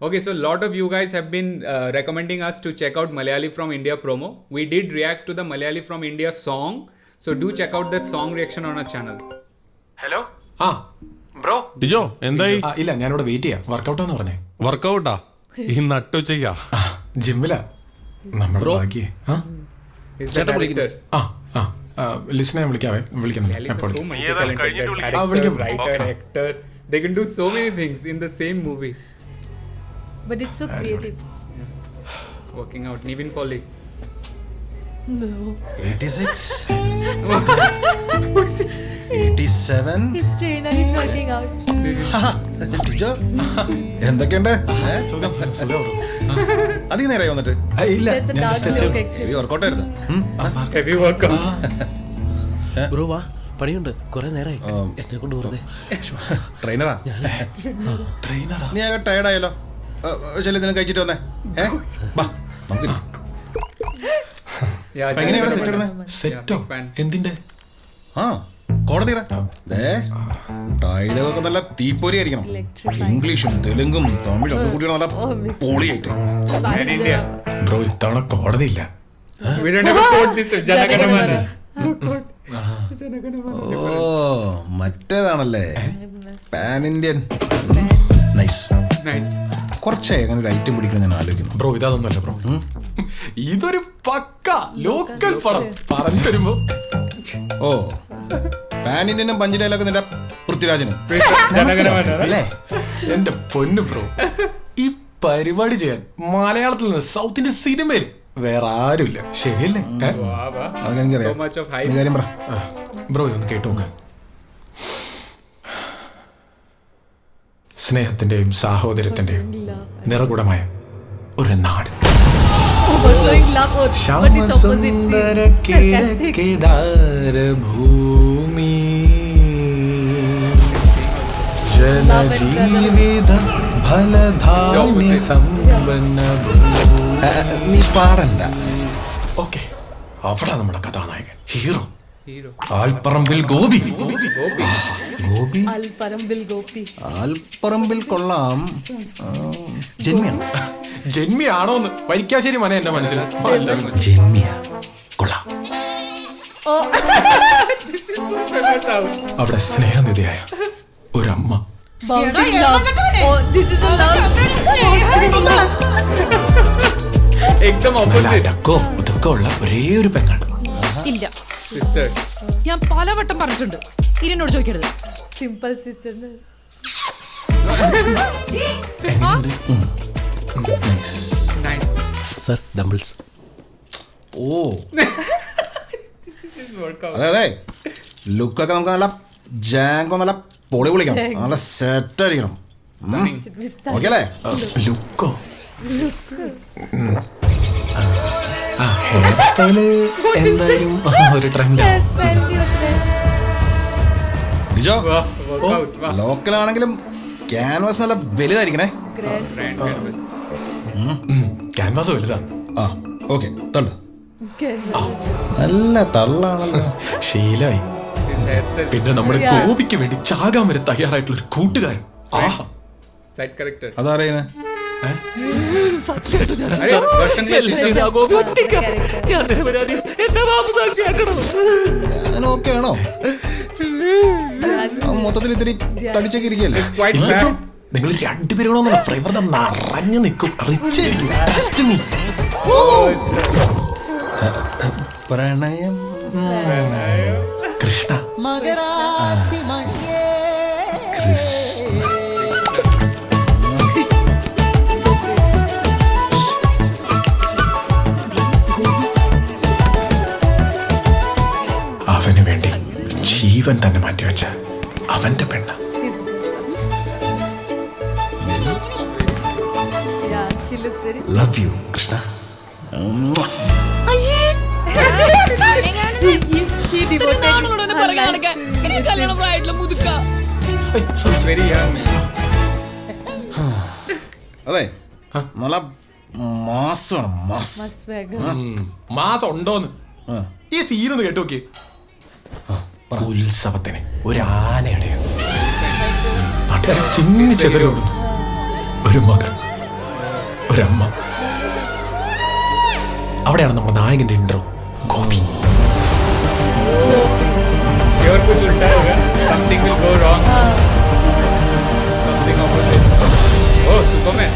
Okay, so a lot of you guys have been recommending us to check out Malayali from India promo. We did react to the Malayali from India song, so do check out that song reaction on our channel. Hello ആ bro Dijo എന്തായി? ഇല്ല ഞാനിവിടെ wait ചെയ്യാം. വർക്കൗട്ടാന്ന് പറഞ്ഞേ. വർക്കൗട്ടാ? ഈ നട്ടുച്ചയ്ക്കാ? ജിമ്മിലാ. നമ്മുടെ ബാക്കി He's the director. ലിസ്റ്റിനെ വിളിക്കാവേ. വിളിക്കുന്നില്ല Malayali is എപ്പോഴും. so multi-talented. കഴിഞ്ഞിട്ട് That വിളിക്കാം. director, വിളിക്കാം. writer, actor. They can do so many things in the same movie. But it's so creative. Working out. Nivin Pauly. No. 86 87 His trainer is working out. Tijo എന്തൊക്കെയുണ്ട് സുഖം സുഖം സുഖം. അധികം നേരമായി വന്നിട്ട് ഇല്ല That's a ഞാൻ dark just joke heavy actually. Workout ആയിരുന്നു Heavy workout. ബ്രോ വാ പണിയുണ്ട് കുറെ നേരമായി എന്നെ കൊണ്ട് വെറുതെ ട്രെയിനറാ ട്രെയിനറാ. നീ ആകെ ടയർഡായല്ലോ ശരി ഇതിനെ കഴിച്ചിട്ട് വന്നേ ബാ നമുക്ക് Yeah, അപ്പൊ എങ്ങനെയാ ഇവിടെ സെറ്റ് ഇടുന്നേ സെറ്റോ? big fan. എന്തിന്റെ? ആ കോടതിയുടെ ഡയലോഗൊക്കെ നല്ല തീപ്പൊരി ആയിരിക്കണം Electric. ഇംഗ്ലീഷും തെലുങ്കും തമിഴും ഒക്കെ കൂടി നല്ല പൊളിയായിട്ട് And India. ബ്രോ ഇത്തവണ കോടതിയില്ല. We don't have a quote this Janaganamana. ഓ മറ്റേതാണല്ലേ പാൻ ഇന്ത്യൻ നൈസ് Nice. കുറച്ചായി അങ്ങനെ ഒരു ഐറ്റം പിടിക്കണം ഞാൻ ആലോചിക്കുന്നു ബ്രോ ഇതൊന്നുമല്ല ബ്രോ. ഇതൊരു പക്ക ലോക്കൽ പടം പറഞ്ഞു വരുമ്പോ. ഓ പാൻ ഇന്ത്യനും പഞ്ചിലൊക്കെ നിന്റെ പൃഥ്വിരാജനും Janaganamana. അല്ലേ എന്റെ പൊന്നു ബ്രോ, ഈ പരിപാടി ചെയ്യാൻ മലയാളത്തിൽ നിന്ന് സൗത്ത് ഇന്ത്യൻ സിനിമയിൽ വേറെ ആരുമില്ല. ശരിയല്ലേ? Wow, wow. അതൊക്കെ എനിക്കറിയാം So much of നീ hype. കാര്യം പറ ബ്രോ ഇതൊന്ന് കേട്ടു നോക്ക. സ്നേഹത്തിന്റെയും സാഹോദര്യത്തിന്റെയും നിറകുടമായ ഒരു നാട്. Showing love or but it's opposite. Sarcastic. ഭൂമി ജനജീവിത ഫലധാന്യ സമ്പന്ന ഭൂമി. നീ പാടണ്ട ഓക്കെ, അവിടെ നമ്മുടെ കഥാനായകൻ hero Hero. Alparambil Gopi. Gopi. Gopi Al Parambil Gopi. Alparambil കൊള്ളാം ജന്മിയാണ് ജന്മിയാണോന്ന് വരിക്കാശ്ശേരി മന എന്റെ മനസ്സിൽ. ജന്മിയ കൊള്ളാം അവിടെ സ്നേഹനിധിയായ ഒരമ്മ. Bounding love. Oh, this is a love. Ekdam നല്ല opposite. അടക്കോ ഒതുക്കോ ഉള്ള ഒരേ ഒരു പെങ്ങൾ. ഇല്ല, Sister. ഞാൻ പലവട്ടം പറഞ്ഞിട്ടുണ്ട് ഇരിനോട് ചോദിക്കരുത്. Simple sister. എങ്ങനെയുണ്ട്? Nice Nice. സർ ഡംബിൾസ് ഓ This is workout. അതെ അതെ ലുക്കൊക്കെ നമുക്ക് നല്ല ജാങ്കോ നല്ല പൊളി പൊളിക്കണം നല്ല സെറ്റ് അടിക്കണം Should we start? ഓക്കെ അല്ലേ ലുക്കോ? ഹെയർ സ്റ്റൈല് എന്തായാലും ഒരു trend. Hairstyle, your friend. Bijo Wow, workout. Wow. ലോക്കലാണെങ്കിലും ക്യാൻവാസ് നല്ല വലുതായിരിക്കണേ Grand. Brand canvas. ക്യാൻവാസ് വലുതാ. ആ ഓക്കെ തള്ളു Grand. നല്ല തള്ളാണല്ലോ ശീലായി. His hairstyle. പിന്നെ നമ്മുടെ Yeah. ഗോപിക്ക് വേണ്ടി ചാകാൻ വരെ തയ്യാറായിട്ടുള്ള ഒരു കൂട്ടുകാരൻ. ആഹാ. Side character. അതറിയണേ Arey, Darshan bhai, sister. Character. ഞാൻ ഓക്കെ ആണോ മൊത്തത്തിൽ ഇത്തിരി തടിച്ചൊക്കെ ഇരിക്കല്ലേ Quite fat. നിങ്ങൾ രണ്ടുപേരോടൊന്നുള്ള ഫ്ലേവർ നിറഞ്ഞു നിൽക്കും. റിച്ച് ആയിരിക്കും. Trust me. പ്രണയം കൃഷ്ണ. അവന് വേണ്ടി ജീവൻ തന്നെ മാറ്റിവെച്ച അവന്റെ പെണ്ണ. Yeah, she looks very. Love you Krishna She devoted her life. കല്യാണം പ്രായമായിട്ടുള്ള മുതുക്ക. She's very young. അതെ നല്ല മാസ് വേണം മാസ് Swagger. മാസം ഉണ്ടോന്ന് ആ, ഈ സീനൊന്ന് കേട്ടു നോക്കി. ഉത്സവത്തിന് ഒരു ആനയുടെ നാട്ടുകാരെ ചിന്നി ചെതറി ഓടുന്നു. ഒരു മകൾ ഒരമ്മ. അവിടെയാണ് നമ്മുടെ നായകന്റെ ഇൻട്രോ. ഗോപി. Sure कुछ उल्टा होगा. Something will go wrong. Something opposite. Oh, Superman.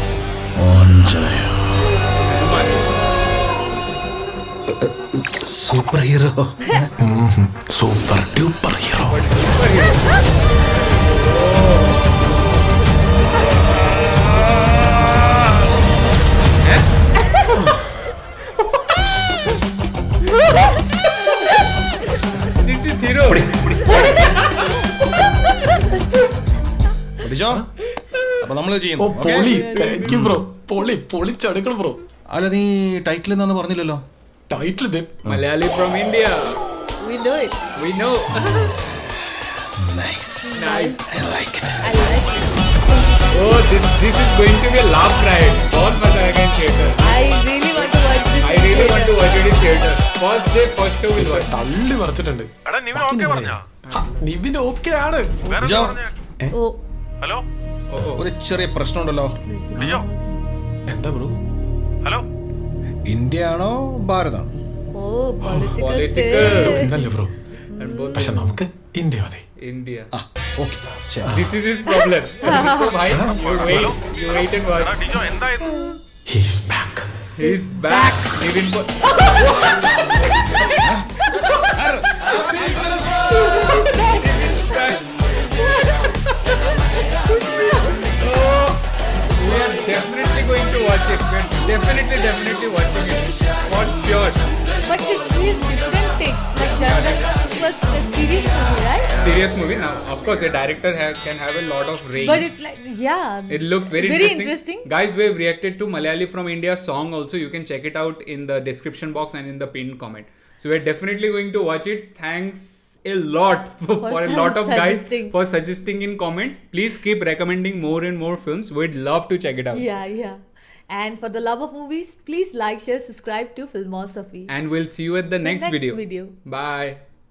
Super hero. Super duper hero. This is hero. പഠിച്ചോ? അപ്പൊ നമ്മള് ഓ ചെയ്യുന്നു. പൊളി. Thank you bro. പൊളിച്ചടുക്കണം ബ്രോ. അല്ല നീ ടൈറ്റിൽ എന്താന്ന് പറഞ്ഞില്ലല്ലോ. ടൈറ്റിൽ ഇത്. Malayali from India. We know it. We know. Nice. Nice. I like it. I like it. Oh, this is going to be a laugh ride. बहुत मजा आएगा in theater. I really want to watch this. I really want to watch it in theater. First day, first show will watch. തള്ളി മറിച്ചിട്ടുണ്ട്. Nivin okay ആണ്. പഠിച്ചോ? Oh, hello ഒരു ചെറിയ പ്രശ്നമുണ്ടല്ലോ. ലിജോ എന്താ bro? Hello India ആണോ ഭാരതം? oh, political. Political. thing. ഇന്നല്ലേ bro? And both പക്ഷെ നമുക്ക് ഇന്ത്യ മതി. India. ആ okay. This is his problem. So bhai, you wait and watch. Lijo എന്തായത് He's back. He's back. Nivin We are definitely going to watch it. We're definitely watching it. For sure. But it's different things. Like Jangan was a serious movie, right? Serious movie. Now, of course, a director can have a lot of range. But it's like, yeah. It looks very interesting. Guys, we have reacted to Malayali from India song also. You can check it out in the description box and in the pinned comment. So we're definitely going to watch it. Thanks a lot for a lot of guys suggesting. for suggesting in comments. Please keep recommending more and more films. We'd love to check it out. Yeah. And for the love of movies, please like, share, subscribe to Filmosophy. And we'll see you at the next next video. video. Bye.